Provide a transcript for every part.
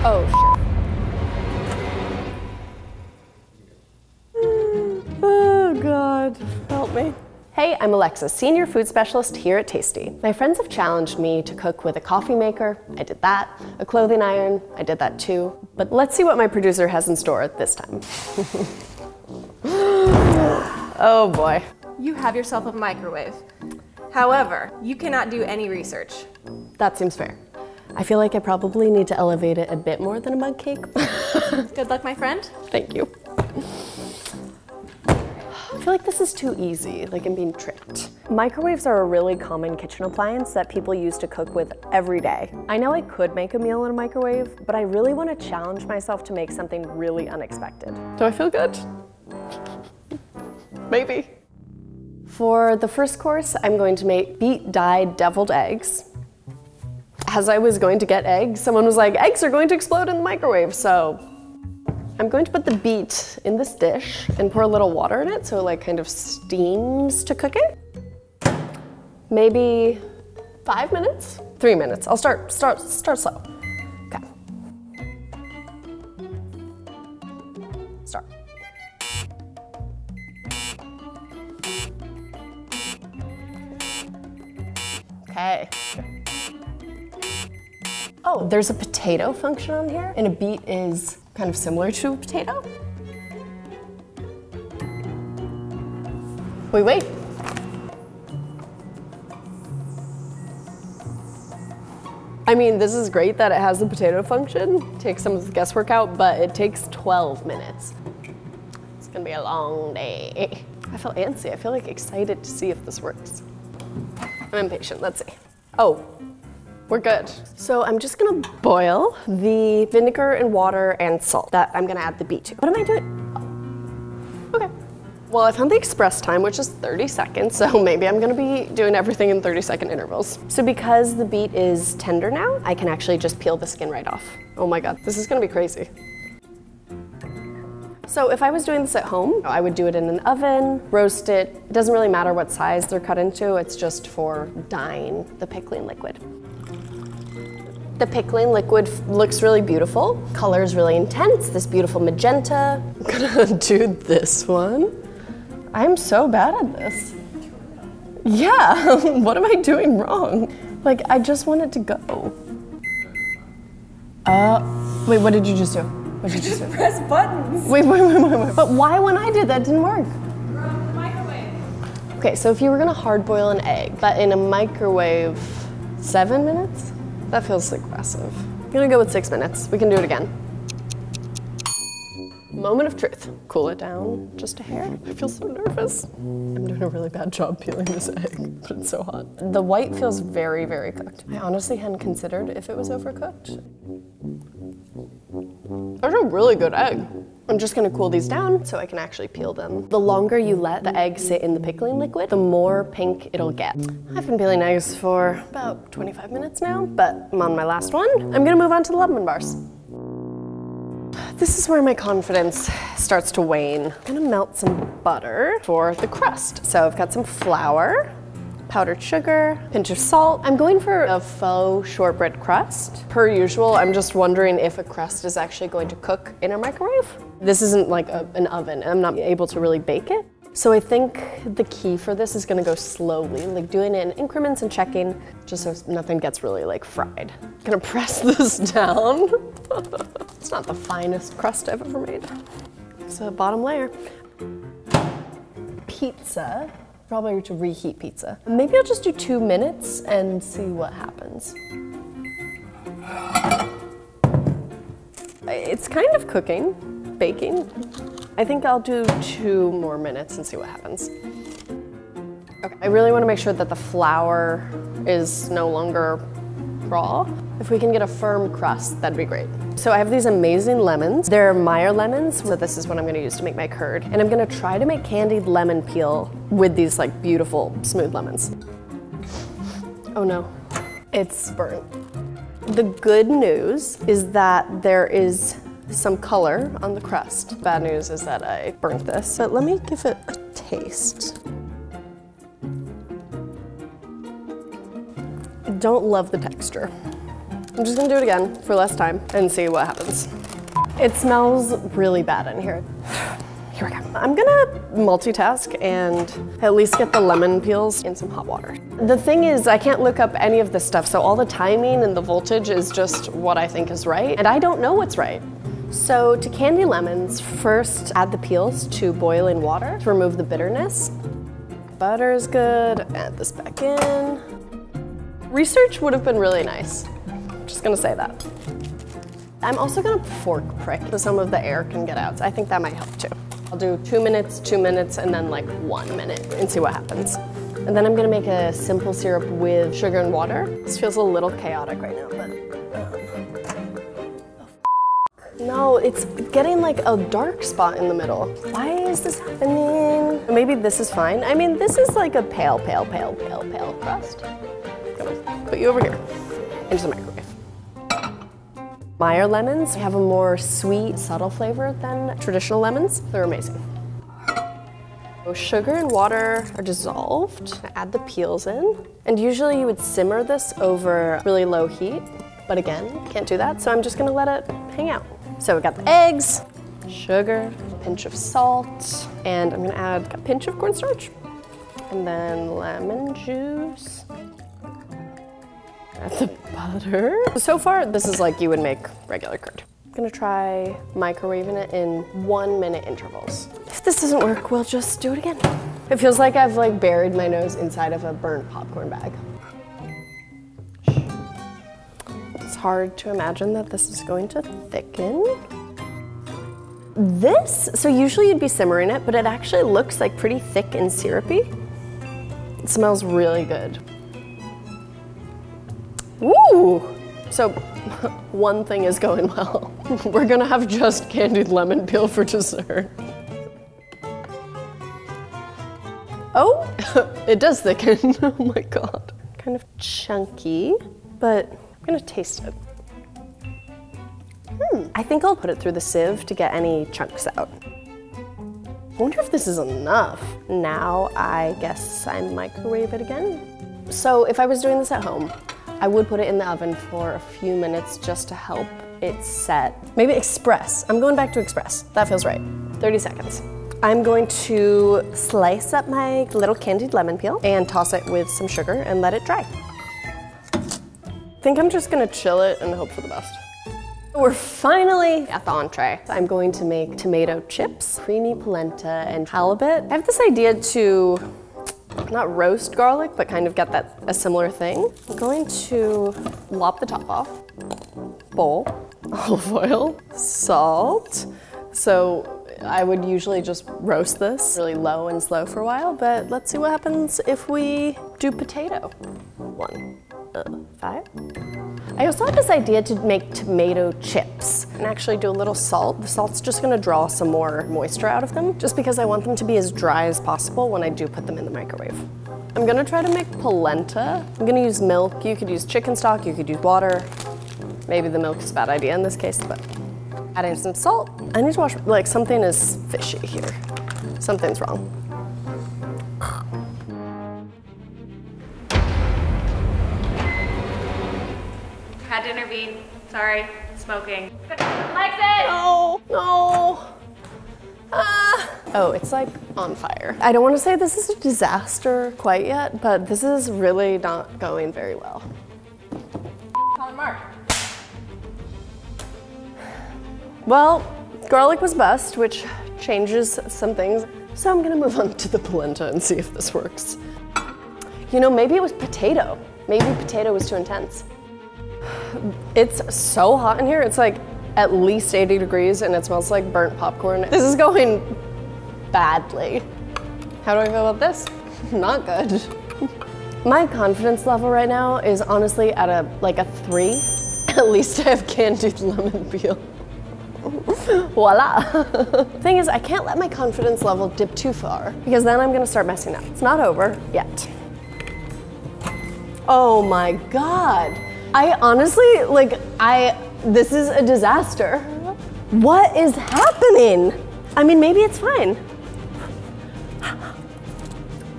Oh, oh, God, help me. Hey, I'm Alexis, Senior Food Specialist here at Tasty. My friends have challenged me to cook with a coffee maker. I did that. A clothing iron. I did that too. But let's see what my producer has in store this time. Oh boy. You have yourself a microwave. However, you cannot do any research. That seems fair. I feel like I probably need to elevate it a bit more than a mug cake. Good luck, my friend. Thank you. I feel like this is too easy, like I'm being tricked. Microwaves are a really common kitchen appliance that people use to cook with every day. I know I could make a meal in a microwave, but I really want to challenge myself to make something really unexpected. Do I feel good? Maybe. For the first course, I'm going to make beet-dyed deviled eggs. As I was going to get eggs, someone was like, eggs are going to explode in the microwave, so I'm going to put the beet in this dish and pour a little water in it so it like kind of steams to cook it. Maybe 5 minutes? 3 minutes. I'll start slow. Okay. Start. Okay. Oh, there's a potato function on here, and a beet is kind of similar to a potato. Wait. I mean, this is great that it has the potato function, takes some of the guesswork out, but it takes 12 minutes. It's gonna be a long day. I feel antsy, I feel like excited to see if this works. I'm impatient, let's see. Oh. We're good. So I'm just gonna boil the vinegar and water and salt that I'm gonna add the beet to. What am I doing? Oh. Okay. Well, I found the express time, which is 30 seconds, so maybe I'm gonna be doing everything in 30-second intervals. So because the beet is tender now, I can actually just peel the skin right off. Oh my God, this is gonna be crazy. So if I was doing this at home, I would do it in an oven, roast it. It doesn't really matter what size they're cut into, it's just for dyeing the pickling liquid. The pickling liquid looks really beautiful. Color is really intense, this beautiful magenta. I'm gonna do this one. I'm so bad at this. Yeah, what am I doing wrong? Like, I just want it to go. Wait, what did you just do? What did you just do? Press buttons. Wait. But why when I did that didn't work? You're on the microwave. Okay, so if you were gonna hard boil an egg, but in a microwave, 7 minutes? That feels aggressive. I'm gonna go with 6 minutes. We can do it again. Moment of truth. Cool it down just a hair. I feel so nervous. I'm doing a really bad job peeling this egg, but it's so hot. The white feels very, very cooked. I honestly hadn't considered if it was overcooked. That's a really good egg. I'm just gonna cool these down so I can actually peel them. The longer you let the egg sit in the pickling liquid, the more pink it'll get. I've been peeling eggs for about 25 minutes now, but I'm on my last one. I'm gonna move on to the lemon bars. This is where my confidence starts to wane. I'm gonna melt some butter for the crust. So I've got some flour, powdered sugar, pinch of salt. I'm going for a faux shortbread crust. Per usual, I'm just wondering if a crust is actually going to cook in a microwave. This isn't like an oven. I'm not able to really bake it. So I think the key for this is gonna go slowly, like doing it in increments and checking, just so nothing gets really like fried. I'm gonna press this down. It's not the finest crust I've ever made. It's a bottom layer. Pizza. Probably to reheat pizza. Maybe I'll just do 2 minutes and see what happens. It's kind of cooking, baking. I think I'll do 2 more minutes and see what happens. Okay, I really want to make sure that the flour is no longer raw. If we can get a firm crust, that'd be great. So I have these amazing lemons. They're Meyer lemons, so this is what I'm gonna use to make my curd. And I'm gonna try to make candied lemon peel with these like beautiful, smooth lemons. Oh no, it's burnt. The good news is that there is some color on the crust. Bad news is that I burnt this, but let me give it a taste. I don't love the texture. I'm just gonna do it again for less time and see what happens. It smells really bad in here. Here we go. I'm gonna multitask and at least get the lemon peels in some hot water. The thing is, I can't look up any of this stuff, so all the timing and the voltage is just what I think is right, and I don't know what's right. So to candy lemons, first add the peels to boiling water to remove the bitterness. Butter is good, add this back in. Research would have been really nice. I'm just gonna say that. I'm also gonna fork prick so some of the air can get out. So I think that might help too. I'll do 2 minutes, 2 minutes, and then like 1 minute and see what happens. And then I'm gonna make a simple syrup with sugar and water. This feels a little chaotic right now, but no, it's getting like a dark spot in the middle. Why is this happening? Maybe this is fine. I mean, this is like a pale crust. I'm gonna put you over here into the microwave. Meyer lemons have a more sweet, subtle flavor than traditional lemons. They're amazing. So sugar and water are dissolved. Add the peels in. And usually you would simmer this over really low heat, but again, can't do that, so I'm just gonna let it hang out. So we got the eggs, sugar, a pinch of salt, and I'm gonna add a pinch of cornstarch, and then lemon juice. Add the butter. So far, this is like you would make regular curd. I'm gonna try microwaving it in 1 minute intervals. If this doesn't work, we'll just do it again. It feels like I've like buried my nose inside of a burnt popcorn bag. It's hard to imagine that this is going to thicken. So usually you'd be simmering it, but it actually looks like pretty thick and syrupy. It smells really good. Woo! So one thing is going well. We're gonna have just candied lemon peel for dessert. Oh, it does thicken. Oh my God. Kind of chunky, but I'm gonna taste it. I think I'll put it through the sieve to get any chunks out. I wonder if this is enough. Now I guess I microwave it again. So if I was doing this at home, I would put it in the oven for a few minutes just to help it set. Maybe express. I'm going back to express. That feels right. 30 seconds. I'm going to slice up my little candied lemon peel and toss it with some sugar and let it dry. I think I'm just gonna chill it and hope for the best. We're finally at the entree. I'm going to make tomato chips, creamy polenta, and halibut. I have this idea to not roast garlic, but kind of get a similar thing. I'm going to lop the top off, bowl, olive oil, salt. So I would usually just roast this really low and slow for a while, but let's see what happens if we do potato. 5. I also had this idea to make tomato chips and actually do a little salt. The salt's just gonna draw some more moisture out of them, just because I want them to be as dry as possible when I do put them in the microwave. I'm gonna try to make polenta. I'm gonna use milk. You could use chicken stock, you could use water. Maybe the milk is a bad idea in this case, but adding some salt. I need to wash, like something is fishy here. Something's wrong. Had to intervene. Sorry, smoking. Alexis! No, no. Oh, it's like on fire. I don't want to say this is a disaster quite yet, but this is really not going very well. Call Mark. Well, garlic was bust, which changes some things. So I'm gonna move on to the polenta and see if this works. You know, maybe it was potato. Maybe potato was too intense. It's so hot in here. It's like at least 80 degrees and it smells like burnt popcorn. This is going badly. How do I feel about this? Not good. My confidence level right now is honestly at a 3. At least I have candied lemon peel. Voila. Thing is, I can't let my confidence level dip too far because then I'm gonna start messing up. It's not over yet. Oh my God. I honestly, this is a disaster. What is happening? I mean, maybe it's fine.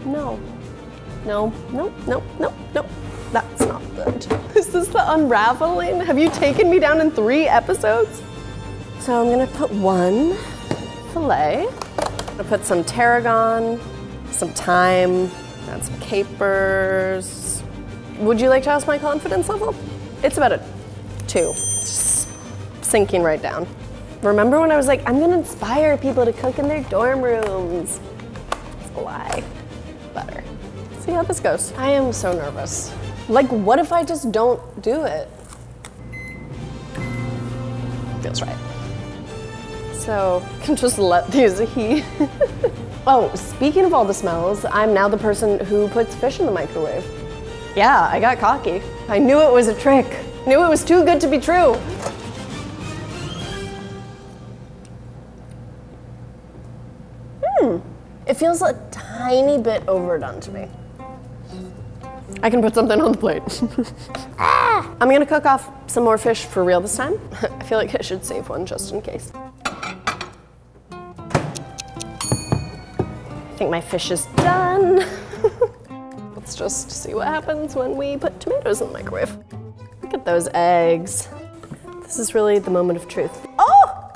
No. No, no, no, no, no. That's not good. Is this the unraveling? Have you taken me down in 3 episodes? So I'm gonna put 1 filet. I'm gonna put some tarragon, some thyme, and some capers. Would you like to ask my confidence level? It's about a 2. It's just sinking right down. Remember when I was like, I'm gonna inspire people to cook in their dorm rooms? It's a lie. Butter. See how this goes. I am so nervous. Like, what if I just don't do it? Feels right. So, I can just let these heat. Oh, speaking of all the smells, I'm now the person who puts fish in the microwave. Yeah, I got cocky. I knew it was a trick. Knew it was too good to be true. It feels a tiny bit overdone to me. I can put something on the plate. I'm gonna cook off some more fish for real this time. I feel like I should save one just in case. I think my fish is done. Let's just see what happens when we put tomatoes in the microwave. Look at those eggs. This is really the moment of truth. Oh!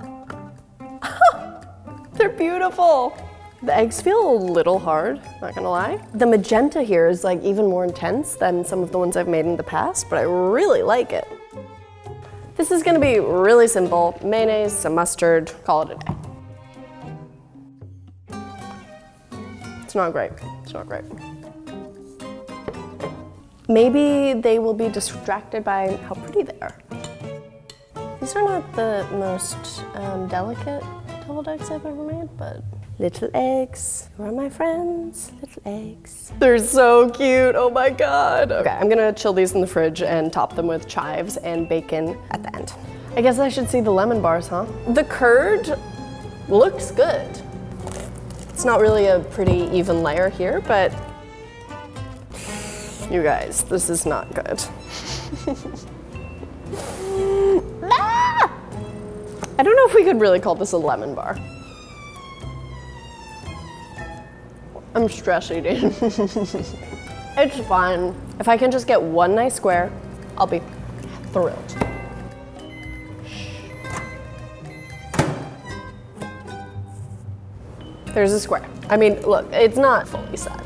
They're beautiful. The eggs feel a little hard, not gonna lie. The magenta here is like even more intense than some of the ones I've made in the past, but I really like it. This is gonna be really simple. Mayonnaise, some mustard, call it a day. It's not great, it's not great. Maybe they will be distracted by how pretty they are. These are not the most delicate deviled eggs I've ever made, but little eggs, who are my friends? Little eggs. They're so cute, oh my God. Okay, I'm gonna chill these in the fridge and top them with chives and bacon at the end. I guess I should see the lemon bars, huh? The curd looks good. It's not really a pretty even layer here, but you guys, this is not good. Ah! I don't know if we could really call this a lemon bar. I'm stress eating. It's fine. If I can just get one nice square, I'll be thrilled. There's a square. I mean, look, it's not fully set.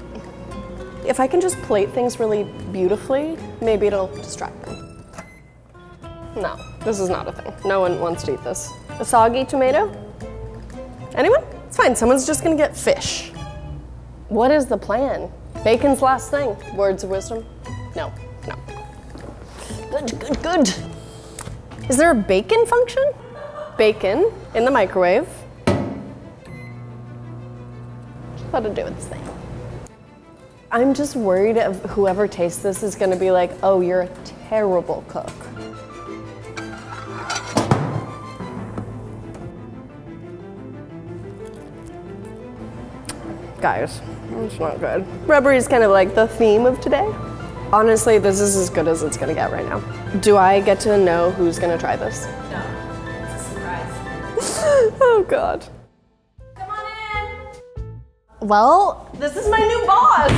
If I can just plate things really beautifully, maybe it'll distract them. No, this is not a thing. No one wants to eat this. A soggy tomato? Anyone? It's fine, someone's just gonna get fish. What is the plan? Bacon's last thing. Words of wisdom? No, no. Good, good, good. Is there a bacon function? Bacon in the microwave. Just let it do its thing. I'm just worried of whoever tastes this is gonna be like, oh, you're a terrible cook. Guys, it's not good. Rubbery is kind of like the theme of today. Honestly, this is as good as it's gonna get right now. Do I get to know who's gonna try this? No, it's a surprise. Oh God. Come on in. Well, this is my new boss.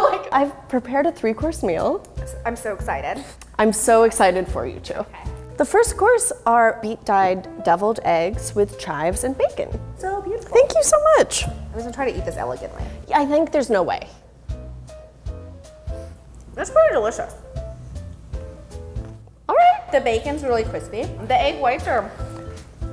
Like, I've prepared a 3-course meal. I'm so excited. I'm so excited for you too. Okay. The first course are beet-dyed deviled eggs with chives and bacon. So beautiful. Thank you so much. I'm just gonna try to eat this elegantly. I think there's no way. That's pretty delicious. All right. The bacon's really crispy. The egg whites are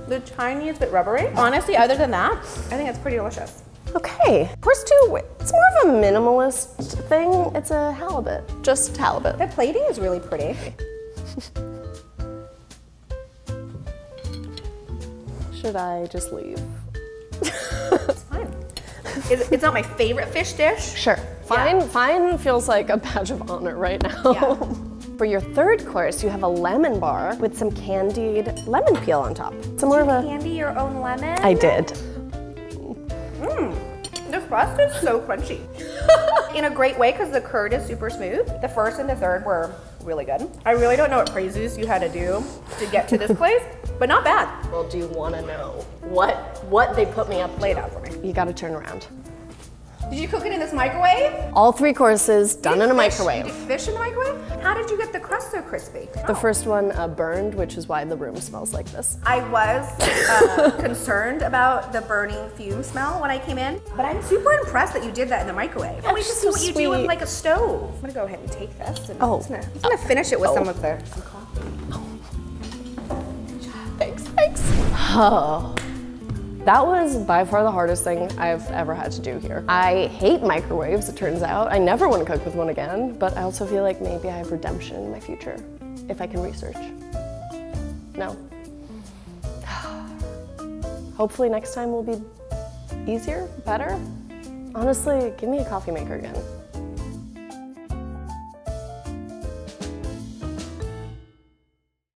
the tiniest bit rubbery. Honestly, other than that, I think it's pretty delicious. Okay. Course 2, it's more of a minimalist thing. It's a halibut, just halibut. The plating is really pretty. Should I just leave? It's fine. It's not my favorite fish dish. Sure. Fine, Yeah. Fine feels like a badge of honor right now. Yeah. For your 3rd course, you have a lemon bar with some candied lemon peel on top. It's more of a... Candy your own lemon? I did. The crust is so crunchy. In a great way, because the curd is super smooth. The 1st and the 3rd were really good. I really don't know what praises you had to do to get to this place, but not bad. Well, do you want to know what they put me up to? Lay it out for me. You got to turn around. Did you cook it in this microwave? All 3 courses done in a microwave. You did fish in the microwave? How did you get the crust so crispy? The first one burned, which is why the room smells like this. I was concerned about the burning fume smell when I came in, but I'm super impressed that you did that in the microwave. And we should see what you do with like a stove. I'm gonna go ahead and take this and I'm just gonna finish it with some coffee. Thanks. Oh. That was by far the hardest thing I've ever had to do here. I hate microwaves, it turns out. I never want to cook with one again, but I also feel like maybe I have redemption in my future, if I can research. No. Hopefully next time will be easier, better. Honestly, give me a coffee maker again.